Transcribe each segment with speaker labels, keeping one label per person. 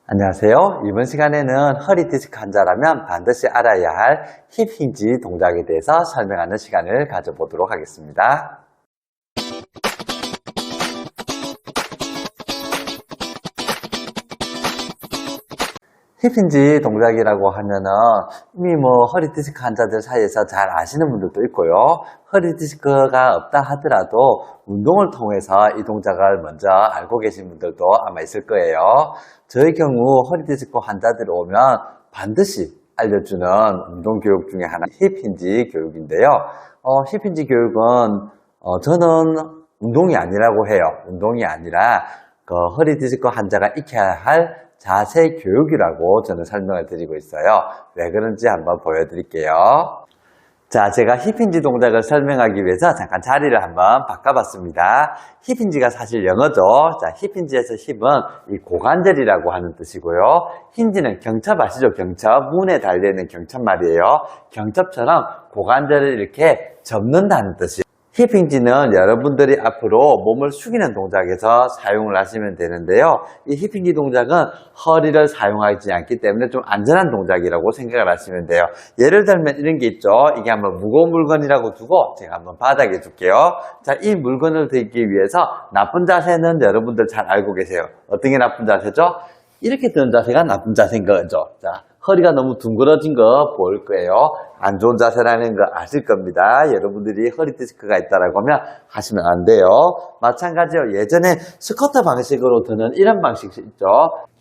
Speaker 1: 안녕하세요. 이번 시간에는 허리 디스크 환자라면 반드시 알아야 할 힙 힌지 동작에 대해서 설명하는 시간을 가져보도록 하겠습니다. 힙 힌지 동작이라고 하면은 이미 허리 디스크 환자들 사이에서 잘 아시는 분들도 있고요. 허리 디스크가 없다 하더라도 운동을 통해서 이 동작을 먼저 알고 계신 분들도 아마 있을 거예요. 저의 경우 허리 디스크 환자들이 오면 반드시 알려주는 운동 교육 중에 하나 힙 힌지 교육인데요. 힙 힌지 교육은 저는 운동이 아니라고 해요. 운동이 아니라 허리 디스크 환자가 익혀야 할 자세 교육이라고 저는 설명을 드리고 있어요. 왜 그런지 한번 보여드릴게요. 자, 제가 힙힌지 동작을 설명하기 위해서 잠깐 자리를 한번 바꿔봤습니다. 힙힌지가 사실 영어죠. 자, 힙힌지에서 힙은 이 고관절이라고 하는 뜻이고요. 힌지는 경첩 아시죠? 경첩. 문에 달려있는 경첩 말이에요. 경첩처럼 고관절을 이렇게 접는다는 뜻이에요. 힙힌지는 여러분들이 앞으로 몸을 숙이는 동작에서 사용을 하시면 되는데요. 이 힙힌지 동작은 허리를 사용하지 않기 때문에 좀 안전한 동작이라고 생각을 하시면 돼요. 예를 들면 이런 게 있죠. 이게 한번 무거운 물건이라고 두고 제가 한번 바닥에 둘게요. 자, 이 물건을 들기 위해서 나쁜 자세는 여러분들 잘 알고 계세요. 어떤 게 나쁜 자세죠? 이렇게 드는 자세가 나쁜 자세인 거죠. 자, 허리가 너무 둥그러진 거 보일 거예요. 안 좋은 자세라는 거 아실 겁니다. 여러분들이 허리 디스크가 있다라고 하면 하시면 안 돼요. 마찬가지로 예전에 스쿼트 방식으로 드는 이런 방식이 있죠.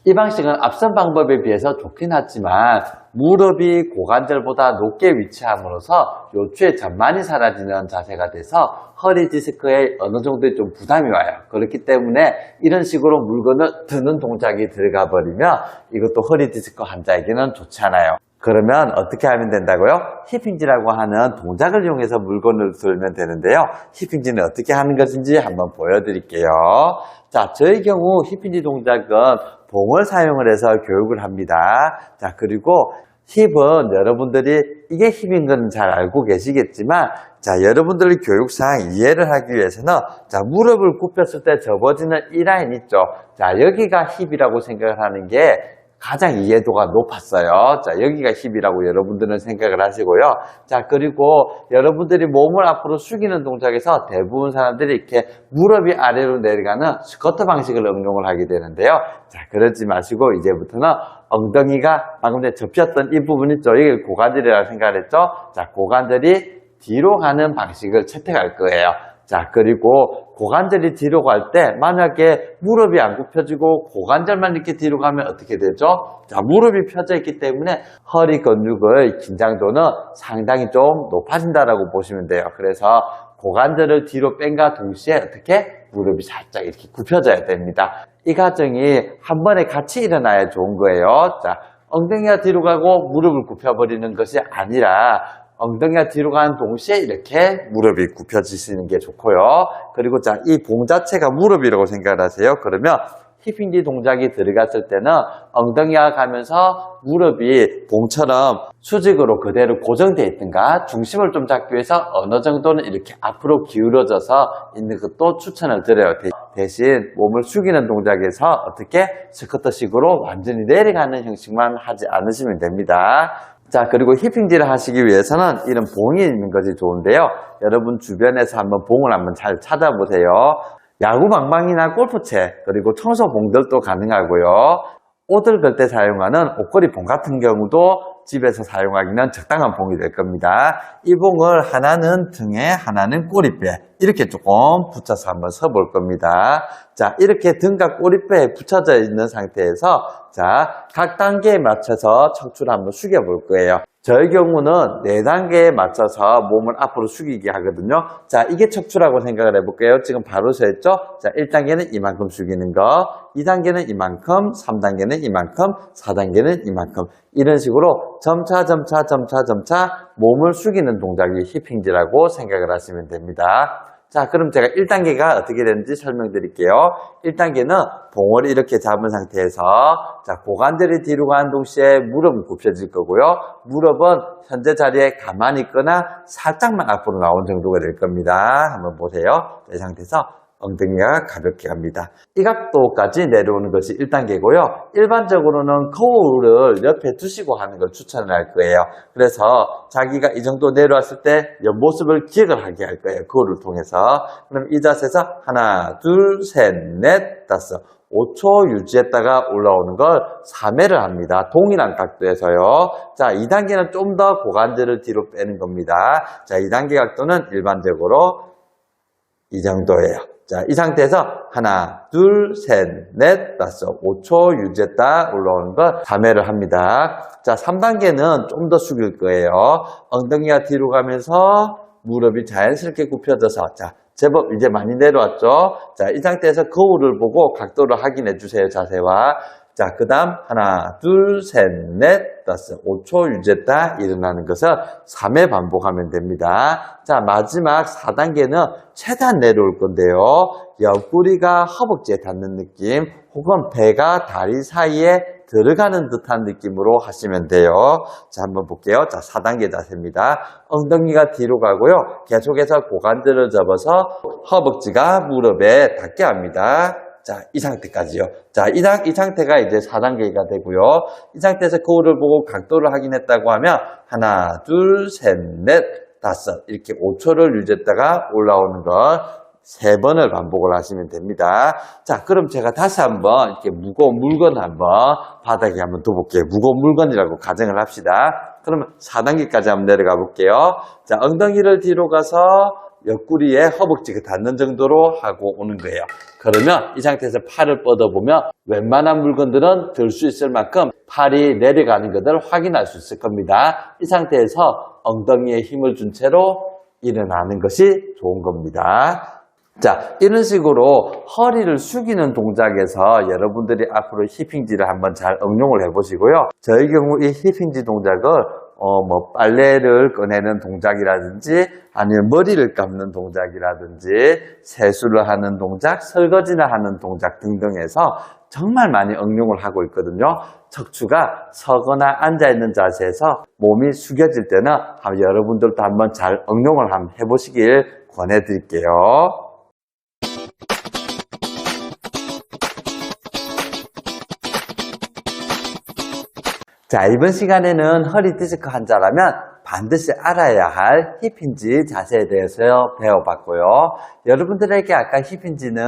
Speaker 1: 이 방식은 앞선 방법에 비해서 좋긴 하지만 무릎이 고관절보다 높게 위치함으로써 요추의 전만이 사라지는 자세가 돼서 허리 디스크에 어느 정도의 좀 부담이 와요. 그렇기 때문에 이런 식으로 물건을 드는 동작이 들어가 버리면 이것도 허리 디스크 환자에게는 좋지 않아요. 그러면 어떻게 하면 된다고요? 힙힌지라고 하는 동작을 이용해서 물건을 들면 되는데요. 힙힌지는 어떻게 하는 것인지 한번 보여드릴게요. 자, 저의 경우 힙힌지 동작은 봉을 사용을 해서 교육을 합니다. 자, 그리고 힙은 여러분들이 이게 힙인 건 잘 알고 계시겠지만, 자, 여러분들의 교육상 이해를 하기 위해서는, 자, 무릎을 굽혔을 때 접어지는 이 라인 있죠. 자, 여기가 힙이라고 생각을 하는 게 가장 이해도가 높았어요. 자, 여기가 힙이라고 여러분들은 생각을 하시고요. 자, 그리고 여러분들이 몸을 앞으로 숙이는 동작에서 대부분 사람들이 이렇게 무릎이 아래로 내려가는 스쿼트 방식을 응용을 하게 되는데요. 자, 그러지 마시고 이제부터는 엉덩이가 방금 전에 접혔던 이 부분 있죠. 이게 고관절이라고 생각을 했죠. 자, 고관절이 뒤로 가는 방식을 채택할 거예요. 자, 그리고 고관절이 뒤로 갈 때 만약에 무릎이 안 굽혀지고 고관절만 이렇게 뒤로 가면 어떻게 되죠? 자, 무릎이 펴져 있기 때문에 허리 근육의 긴장도는 상당히 좀 높아진다라고 보시면 돼요. 그래서 고관절을 뒤로 뺀과 동시에 어떻게? 무릎이 살짝 이렇게 굽혀져야 됩니다. 이 과정이 한 번에 같이 일어나야 좋은 거예요. 자, 엉덩이가 뒤로 가고 무릎을 굽혀버리는 것이 아니라 엉덩이가 뒤로 가는 동시에 이렇게 무릎이 굽혀지시는 게 좋고요. 그리고 자, 이 봉 자체가 무릎이라고 생각을 하세요. 그러면 힙힌지 동작이 들어갔을 때는 엉덩이가 가면서 무릎이 봉처럼 수직으로 그대로 고정되어 있든가 중심을 좀 잡기 위해서 어느 정도는 이렇게 앞으로 기울어져서 있는 것도 추천을 드려요. 대신 몸을 숙이는 동작에서 어떻게 스쿼트식으로 완전히 내려가는 형식만 하지 않으시면 됩니다. 자, 그리고 힙힌지를 하시기 위해서는 이런 봉이 있는 것이 좋은데요. 여러분 주변에서 한번 봉을 한번 잘 찾아보세요. 야구 방망이나 골프채, 그리고 청소봉들도 가능하고요. 옷을 걸 때 사용하는 옷걸이 봉 같은 경우도 집에서 사용하기는 적당한 봉이 될 겁니다. 이 봉을 하나는 등에 하나는 꼬리뼈에 이렇게 조금 붙여서 한번 서볼 겁니다. 자, 이렇게 등과 꼬리뼈에 붙여져 있는 상태에서 자, 각 단계에 맞춰서 척추를 한번 숙여 볼 거예요. 저의 경우는 4단계에 맞춰서 몸을 앞으로 숙이게 하거든요. 자, 이게 척추라고 생각을 해볼게요. 지금 바로 서 있죠? 자, 1단계는 이만큼 숙이는 거, 2단계는 이만큼, 3단계는 이만큼, 4단계는 이만큼. 이런 식으로 점차 몸을 숙이는 동작이 힙힌지라고 생각을 하시면 됩니다. 자, 그럼 제가 1단계가 어떻게 되는지 설명드릴게요. 1단계는 봉을 이렇게 잡은 상태에서 자, 고관절이 뒤로 가는 동시에 무릎은 굽혀질 거고요. 무릎은 현재 자리에 가만히 있거나 살짝만 앞으로 나온 정도가 될 겁니다. 한번 보세요. 이 상태에서 엉덩이가 가볍게 갑니다. 이 각도까지 내려오는 것이 1단계고요. 일반적으로는 거울을 옆에 두시고 하는 걸 추천을 할 거예요. 그래서 자기가 이 정도 내려왔을 때 옆모습을 기억을 하게 할 거예요. 거울을 통해서. 그럼 이 자세에서 하나, 둘, 셋, 넷, 다섯. 5초 유지했다가 올라오는 걸 3회를 합니다. 동일한 각도에서요. 자, 2단계는 좀 더 고관절을 뒤로 빼는 겁니다. 자, 2단계 각도는 일반적으로 이 정도예요. 자, 이 상태에서 하나, 둘, 셋, 넷, 다섯, 5초 유지했다 올라오는 걸 3회를 합니다. 자, 3단계는 좀 더 숙일 거예요. 엉덩이가 뒤로 가면서 무릎이 자연스럽게 굽혀져서 자, 제법 이제 많이 내려왔죠. 자, 이 상태에서 거울을 보고 각도를 확인해 주세요. 자세와. 자, 그 다음 하나, 둘, 셋, 넷, 다섯, 5초 유지했다 일어나는 것을 3회 반복하면 됩니다. 자, 마지막 4단계는 최대한 내려올 건데요. 옆구리가 허벅지에 닿는 느낌 혹은 배가 다리 사이에 들어가는 듯한 느낌으로 하시면 돼요. 자, 한번 볼게요. 자, 4단계 자세입니다. 엉덩이가 뒤로 가고요. 계속해서 고관절을 접어서 허벅지가 무릎에 닿게 합니다. 자, 이 상태까지요. 자, 이 상태가 이제 4단계가 되고요. 이 상태에서 거울을 보고 각도를 확인했다고 하면 하나, 둘, 셋, 넷, 다섯 이렇게 5초를 유지했다가 올라오는 걸 3번을 반복을 하시면 됩니다. 자, 그럼 제가 다시 한번 이렇게 무거운 물건 한번 바닥에 한번 둬볼게요. 무거운 물건이라고 가정을 합시다. 그러면 4단계까지 한번 내려가 볼게요. 자, 엉덩이를 뒤로 가서 옆구리에 허벅지가 닿는 정도로 하고 오는 거예요. 그러면 이 상태에서 팔을 뻗어보면 웬만한 물건들은 들 수 있을 만큼 팔이 내려가는 것을 확인할 수 있을 겁니다. 이 상태에서 엉덩이에 힘을 준 채로 일어나는 것이 좋은 겁니다. 자, 이런 식으로 허리를 숙이는 동작에서 여러분들이 앞으로 힙힌지를 한번 잘 응용을 해보시고요. 저의 경우 이 힙힌지 동작을 빨래를 꺼내는 동작이라든지 아니면 머리를 감는 동작이라든지 세수를 하는 동작, 설거지를 하는 동작 등등해서 정말 많이 응용을 하고 있거든요. 척추가 서거나 앉아있는 자세에서 몸이 숙여질 때는 여러분들도 한번 잘 응용을 한번 해보시길 권해드릴게요. 자, 이번 시간에는 허리 디스크 환자라면 반드시 알아야 할 힙힌지 자세에 대해서 배워봤고요. 여러분들에게 아까 힙힌지는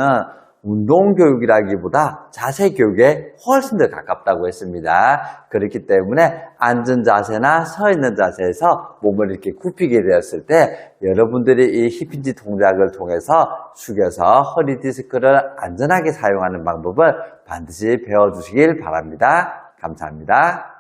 Speaker 1: 운동교육이라기보다 자세교육에 훨씬 더 가깝다고 했습니다. 그렇기 때문에 앉은 자세나 서 있는 자세에서 몸을 이렇게 굽히게 되었을 때 여러분들이 이 힙힌지 동작을 통해서 숙여서 허리 디스크를 안전하게 사용하는 방법을 반드시 배워주시길 바랍니다. 감사합니다.